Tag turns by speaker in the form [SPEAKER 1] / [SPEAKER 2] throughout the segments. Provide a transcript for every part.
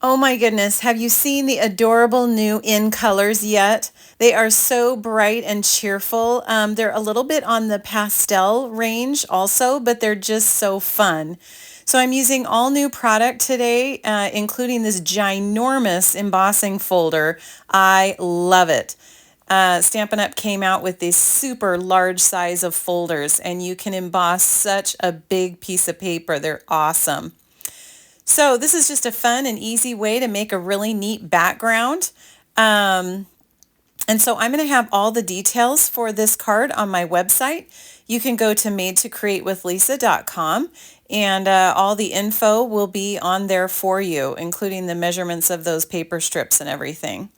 [SPEAKER 1] Oh my goodness, have you seen the adorable new in colors yet? They are so bright and cheerful. They're a little bit on the pastel range also, but they're just so fun. So I'm using all new product today, including this ginormous embossing folder. I love it. Stampin' Up! Came out with this super large size of folders, and you can emboss such a big piece of paper. They're awesome. So this is just a fun and easy way to make a really neat background. Um, and so I'm going to have all the details for this card on my website. You can go to madetocreatewithlisa.com and all the info will be on there for you, including the measurements of those paper strips and everything.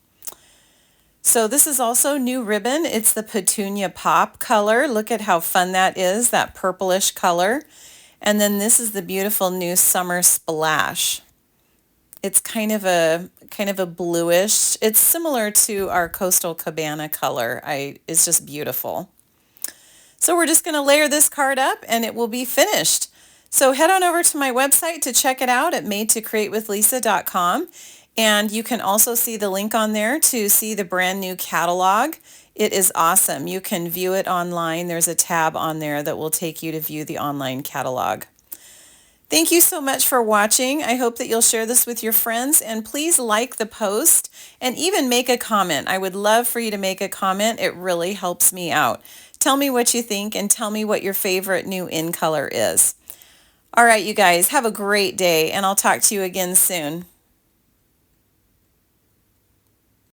[SPEAKER 1] So this is also new ribbon. It's the Petunia Pop color. Look at how fun that is, that purplish color. And then this is the beautiful new Summer Splash. It's kind of a bluish. It's similar to our Coastal Cabana color. It's just beautiful. So we're just going to layer this card up and it will be finished. So head on over to my website to check it out at madetocreatewithlisa.com. And you can also see the link on there to see the brand new catalog. It is awesome. You can view it online. There's a tab on there that will take you to view the online catalog. Thank you so much for watching. I hope that you'll share this with your friends, and please like the post and even make a comment. I would love for you to make a comment. It really helps me out. Tell me what you think and tell me what your favorite new in color is. All right, you guys, have a great day, and I'll talk to you again soon.